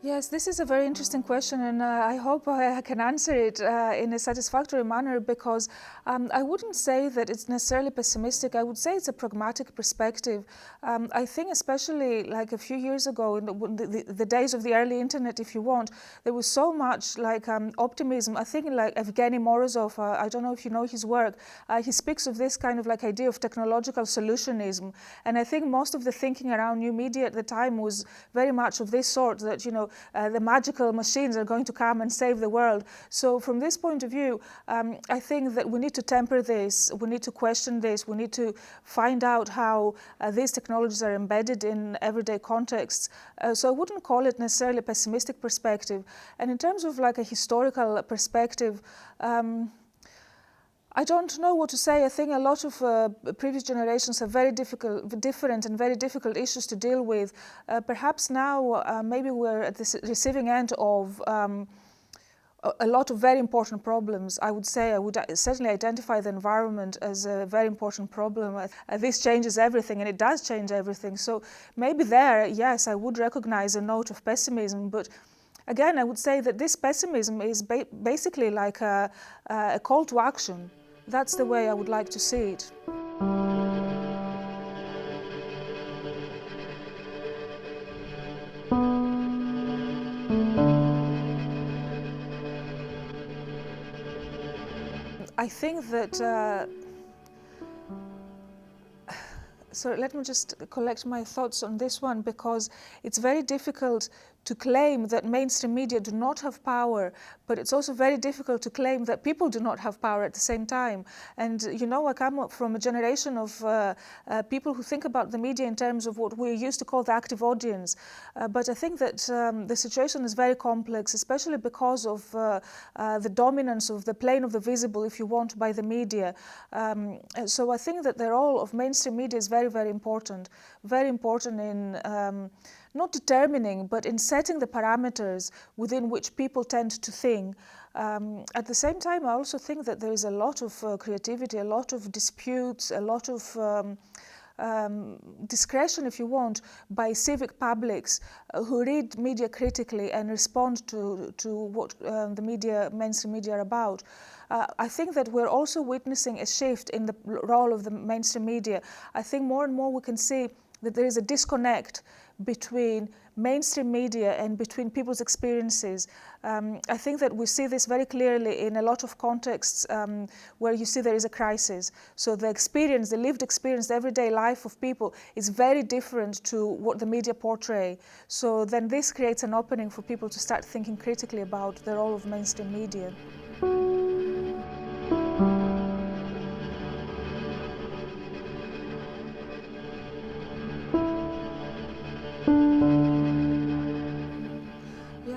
Yes, this is a very interesting question, and I hope I can answer it in a satisfactory manner, because I wouldn't say that it's necessarily pessimistic. I would say it's a pragmatic perspective. I think especially like a few years ago, in the days of the early internet, if you want, there was so much like optimism. I think like Evgeny Morozov, I don't know if you know his work, he speaks of this kind of like idea of technological solutionism. And I think most of the thinking around new media at the time was very much of this sort, that, you know, the magical machines are going to come and save the world. So from this point of view, I think that we need to temper this, we need to question this, we need to find out how these technologies are embedded in everyday contexts. So I wouldn't call it necessarily a pessimistic perspective. And in terms of like a historical perspective, I don't know what to say. I think a lot of previous generations have very different and very difficult issues to deal with. Perhaps now, maybe we're at the receiving end of a lot of very important problems. I would say I would certainly identify the environment as a very important problem. This changes everything, and it does change everything. So maybe there, yes, I would recognize a note of pessimism, but again, I would say that this pessimism is basically like a call to action. That's the way I would like to see it. I think that, so let me just collect my thoughts on this one, because it's very difficult to claim that mainstream media do not have power, but it's also very difficult to claim that people do not have power at the same time. And you know, I come up from a generation of people who think about the media in terms of what we used to call the active audience. But I think that the situation is very complex, especially because of the dominance of the plane of the visible, if you want, by the media. So I think that the role of mainstream media is very important in not determining, but in setting the parameters within which people tend to think. At the same time, I also think that there is a lot of creativity, a lot of disputes, a lot of discretion, if you want, by civic publics who read media critically and respond to what the mainstream media are about. I think that we're also witnessing a shift in the role of the mainstream media. I think more and more we can see that there is a disconnect between mainstream media and between people's experiences. I think that we see this very clearly in a lot of contexts where you see there is a crisis. So the experience, the lived experience, the everyday life of people is very different to what the media portray. So then this creates an opening for people to start thinking critically about the role of mainstream media.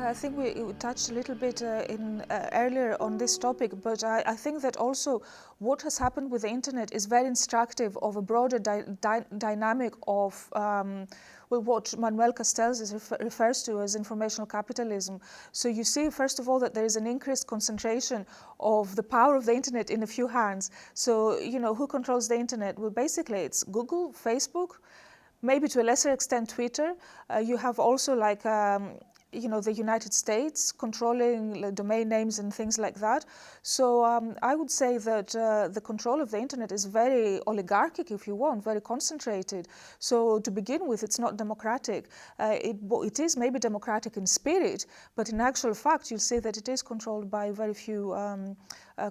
I think we touched a little bit earlier on this topic, but I think that also what has happened with the internet is very instructive of a broader dynamic of what Manuel Castells refers to as informational capitalism. So you see, first of all, that there is an increased concentration of the power of the internet in a few hands. So, you know, who controls the internet? Well, basically it's Google, Facebook, maybe to a lesser extent Twitter. You have also like you know, the United States controlling domain names and things like that. So I would say that the control of the internet is very oligarchic, if you want, very concentrated. So to begin with, it's not democratic. It is maybe democratic in spirit, but in actual fact, you'll see that it is controlled by very few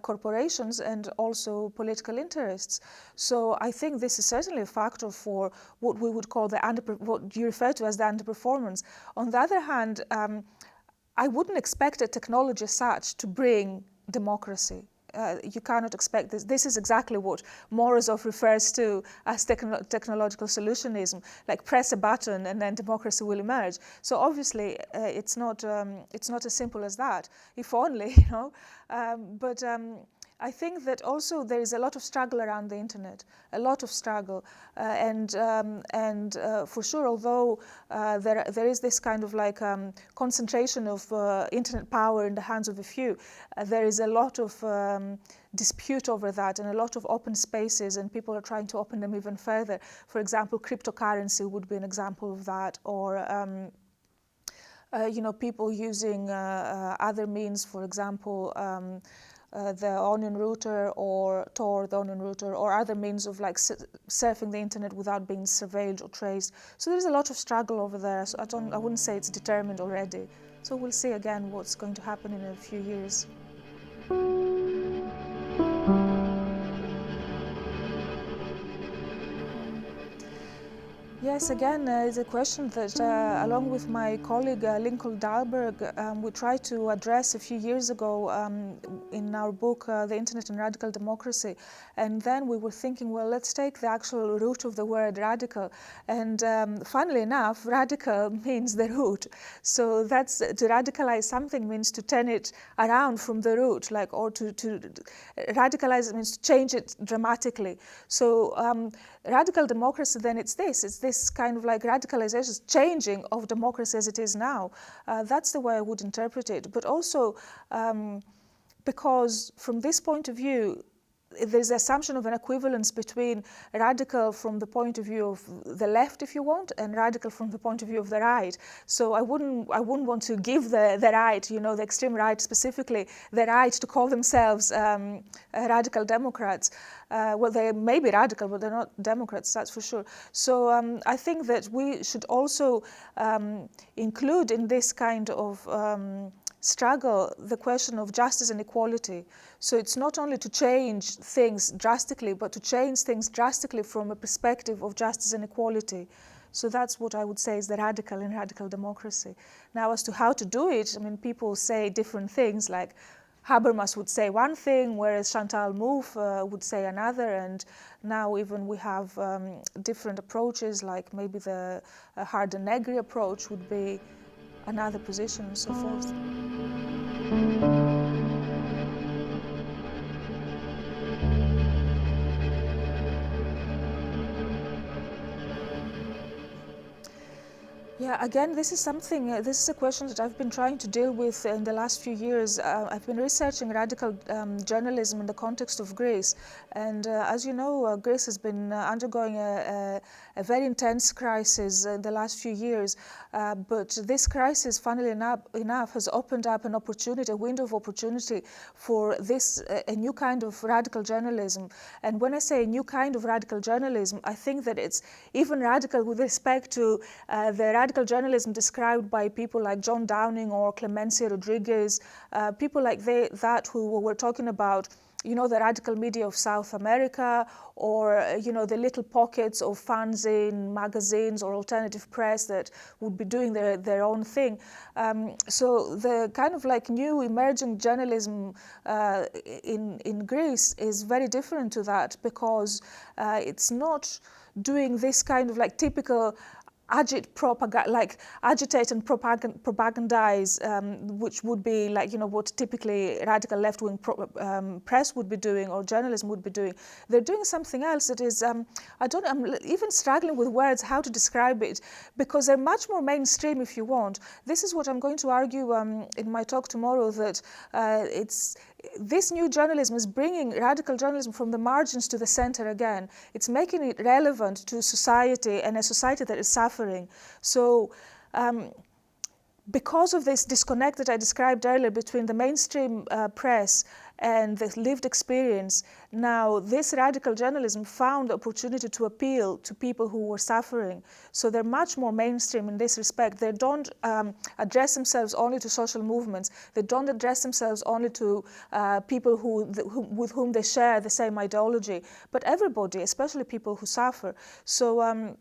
corporations and also political interests. So I think this is certainly a factor for what we would call what you refer to as the underperformance. On the other hand, I wouldn't expect a technology as such to bring democracy. You cannot expect this. This is exactly what Morozov refers to as technological solutionism, like press a button and then democracy will emerge. So obviously it's not as simple as that, if only, you know. But I think that also there is a lot of struggle around the internet, a lot of struggle, and for sure, although there is this kind of like concentration of internet power in the hands of a few, there is a lot of dispute over that and a lot of open spaces, and people are trying to open them even further. For example, cryptocurrency would be an example of that, or people using other means, for example, the onion router or Tor, the onion router, or other means of like surfing the internet without being surveilled or traced. So there's a lot of struggle over there. So I wouldn't say it's determined already. So we'll see again what's going to happen in a few years. Yes, again, it's a question that, along with my colleague Lincoln Dahlberg, we tried to address a few years ago in our book, The Internet and Radical Democracy. And then we were thinking, well, let's take the actual root of the word radical. And funnily enough, radical means the root. So that's, to radicalize something means to turn it around from the root, like, or to radicalize it means to change it dramatically. So radical democracy, then it's this kind of like radicalization, changing of democracy as it is now. That's the way I would interpret it. But also because from this point of view, there's the assumption of an equivalence between radical from the point of view of the left, if you want, and radical from the point of view of the right. So I wouldn't want to give the right, the extreme right specifically, the right to call themselves radical Democrats. Well, they may be radical, but they're not Democrats, that's for sure. So I think that we should also include in this kind of struggle the question of justice and equality. So it's not only to change things drastically, but to change things drastically from a perspective of justice and equality. So that's what I would say is the radical in radical democracy. Now, as to how to do it, I mean, people say different things, like Habermas would say one thing, whereas Chantal Mouffe would say another, and now even we have different approaches, like maybe the Harder-Negri approach would be another position, and so forth. Yeah, again, this is something, this is a question that I've been trying to deal with in the last few years. I've been researching radical journalism in the context of Greece. And as you know, Greece has been undergoing a very intense crisis in the last few years. But this crisis, funnily enough, has opened up an opportunity, a window of opportunity for this, a new kind of radical journalism. And when I say a new kind of radical journalism, I think that it's even radical with respect to the radical journalism described by people like John Downing or Clemencia Rodriguez, people like that who were talking about, the radical media of South America, or, the little pockets of fanzine, magazines, or alternative press that would be doing their own thing. So the kind of like new emerging journalism in Greece is very different to that, because it's not doing this kind of like typical agitate and propagandize, which would be like, what typically radical left-wing press would be doing or journalism would be doing. They're doing something else that is, I'm even struggling with words how to describe it, because they're much more mainstream, if you want. This is what I'm going to argue in my talk tomorrow, that this new journalism is bringing radical journalism from the margins to the center again. It's making it relevant to society, and a society that is suffering. So because of this disconnect that I described earlier between the mainstream press and the lived experience, now this radical journalism found the opportunity to appeal to people who were suffering. So they're much more mainstream in this respect. They don't address themselves only to social movements. They don't address themselves only to people with whom they share the same ideology, but everybody, especially people who suffer. So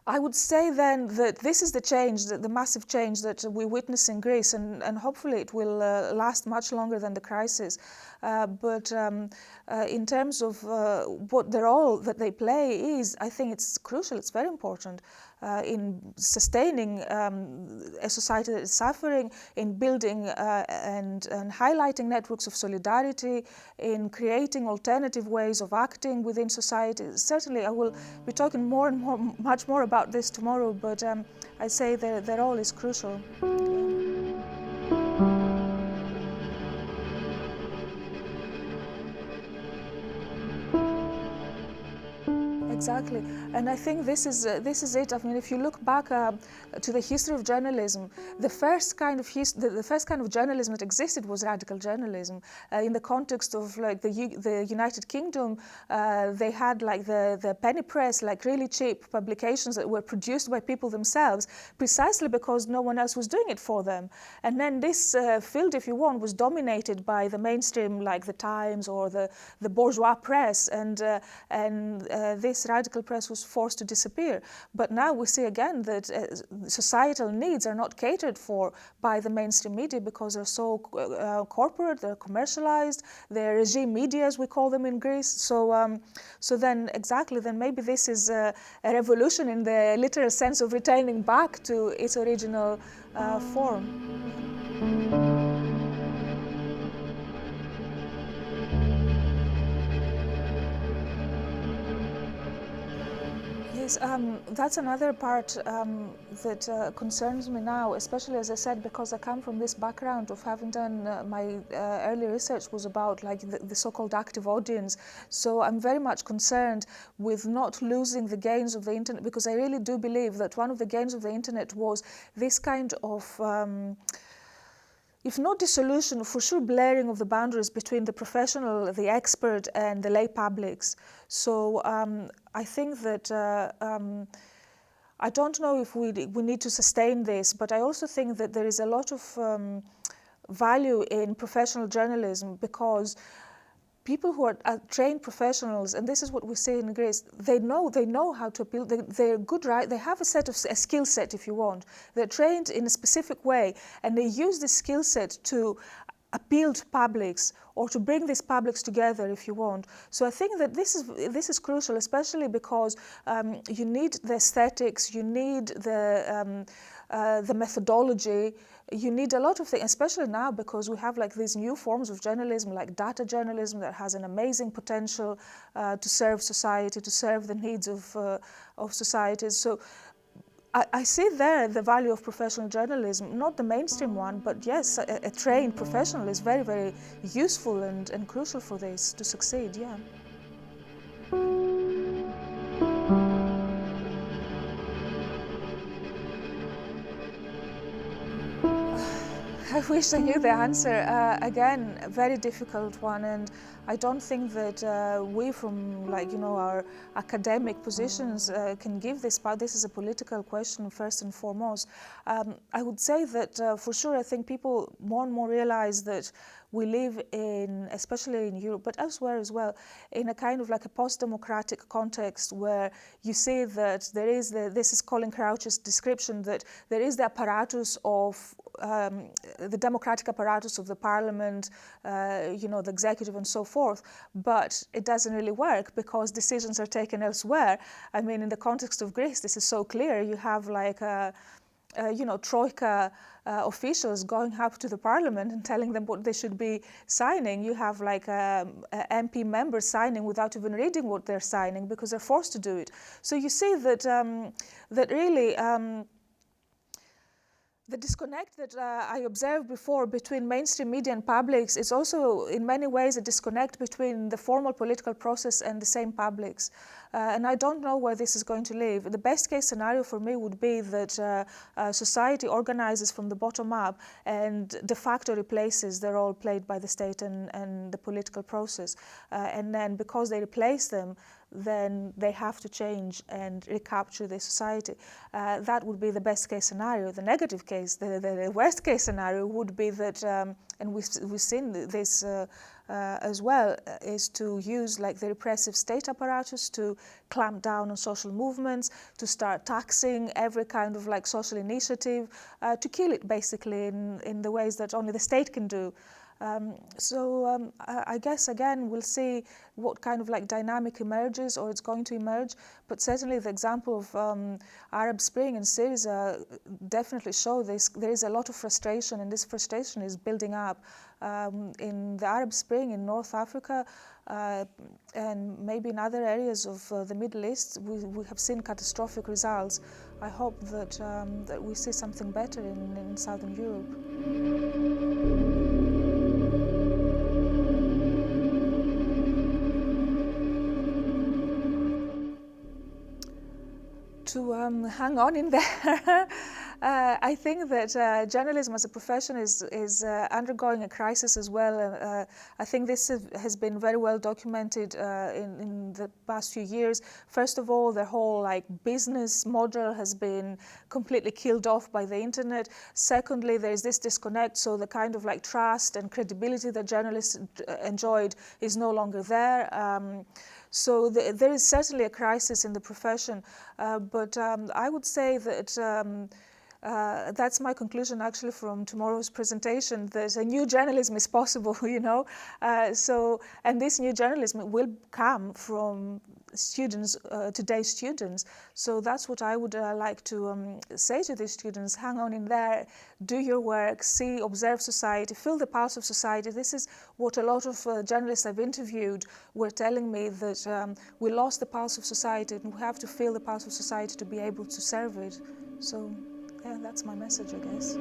I would say then that this is the change, the massive change that we witness in Greece, and hopefully it will last much longer than the crisis. But in terms of what the role that they play is, I think it's crucial, it's very important in sustaining a society that is suffering, in building and highlighting networks of solidarity, in creating alternative ways of acting within society. Certainly I will be talking much more about this tomorrow, but I say their role is crucial. Exactly, and I think this is it. I mean, if you look back to the history of journalism, the first kind of journalism that existed was radical journalism. In the context of like the United Kingdom, they had like the penny press, like really cheap publications that were produced by people themselves, precisely because no one else was doing it for them. And then this field, if you want, was dominated by the mainstream, like the Times or the bourgeois press, and this radical press was forced to disappear. But now we see again that societal needs are not catered for by the mainstream media because they're so corporate, they're commercialized, they're regime media, as we call them in Greece. So then maybe this is a revolution in the literal sense of returning back to its original form. Yes, that's another part that concerns me now, especially, as I said, because I come from this background of having done my early research was about like the so-called active audience. So I'm very much concerned with not losing the gains of the internet, because I really do believe that one of the gains of the internet was this kind of if not dissolution, for sure blurring of the boundaries between the professional, the expert, and the lay publics. So I think that I don't know if we need to sustain this, but I also think that there is a lot of value in professional journalism, because people who are trained professionals, and this is what we say in Greece, they know how to appeal. They're good, right? They have a skill set, if you want. They're trained in a specific way, and they use this skill set to appeal to publics or to bring these publics together, if you want. So I think that this is crucial, especially because you need the aesthetics, you need the methodology. You need a lot of things, especially now because we have like these new forms of journalism, like data journalism, that has an amazing potential to serve society, to serve the needs of societies. So I see there the value of professional journalism, not the mainstream one, but yes, a trained professional is very, very useful and crucial for this to succeed, yeah. I wish I knew the answer. Again, a very difficult one, and I don't think that we, from our academic positions, can give this. But this is a political question first and foremost. I would say that for sure, I think people more and more realize that we live in, especially in Europe, but elsewhere as well, in a kind of like a post-democratic context where you see that there is this is Colin Crouch's description, that there is the apparatus of the democratic apparatus of the parliament, the executive and so forth, but it doesn't really work because decisions are taken elsewhere. I mean, in the context of Greece, this is so clear. You have like troika officials going up to the parliament and telling them what they should be signing. You have like MP members signing without even reading what they're signing because they're forced to do it. So you see that that really the disconnect that I observed before between mainstream media and publics is also in many ways a disconnect between the formal political process and the same publics. And I don't know where this is going to live. The best case scenario for me would be that society organizes from the bottom up and de facto replaces the role played by the state and the political process. And then because they replace them, then they have to change and recapture the society. That would be the best case scenario. The negative case, the worst case scenario would be that, and we've seen this as well, is to use like the repressive state apparatus to clamp down on social movements, to start taxing every kind of like social initiative, to kill it basically in the ways that only the state can do. I guess again we'll see what kind of like dynamic emerges or it's going to emerge, but certainly the example of Arab Spring and Syriza definitely show this. There is a lot of frustration, and this frustration is building up. In the Arab Spring in North Africa and maybe in other areas of the Middle East, we have seen catastrophic results. I hope that, that we see something better in Southern Europe. To hang on in there. I think that journalism as a profession is undergoing a crisis as well. I think this has been very well documented in the past few years. First of all, the whole business model has been completely killed off by the internet. Secondly, there is this disconnect, so the kind of trust and credibility that journalists enjoyed is no longer there. So there is certainly a crisis in the profession, but I would say that that's my conclusion actually from tomorrow's presentation. There's a new journalism is possible, and this new journalism will come from students, today's students. So that's what I would like to say to these students: hang on in there, do your work, observe society, feel the pulse of society. This is what a lot of journalists I've interviewed were telling me, that we lost the pulse of society and we have to feel the pulse of society to be able to serve it. So yeah, that's my message, I guess.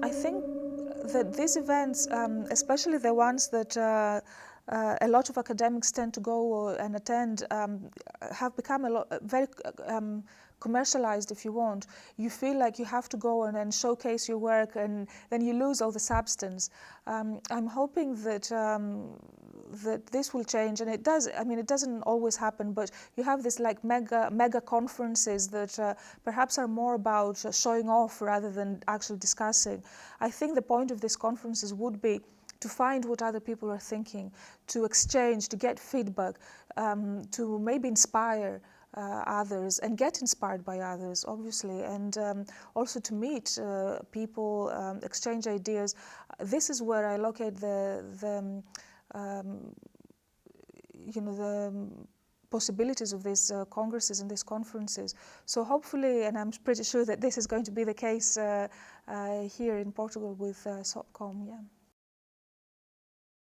I think that these events, especially the ones that a lot of academics tend to go and attend, have become very commercialized, if you want. You feel like you have to go and showcase your work, and then you lose all the substance. I'm hoping that that this will change, and it does. I mean, it doesn't always happen, but you have this mega conferences that perhaps are more about showing off rather than actually discussing. I think the point of these conferences would be to find what other people are thinking, to exchange, to get feedback, to maybe inspire others and get inspired by others, obviously, and also to meet people, exchange ideas. This is where I locate the possibilities of these congresses and these conferences. So hopefully, and I'm pretty sure that this is going to be the case here in Portugal with SOPCOM. Yeah.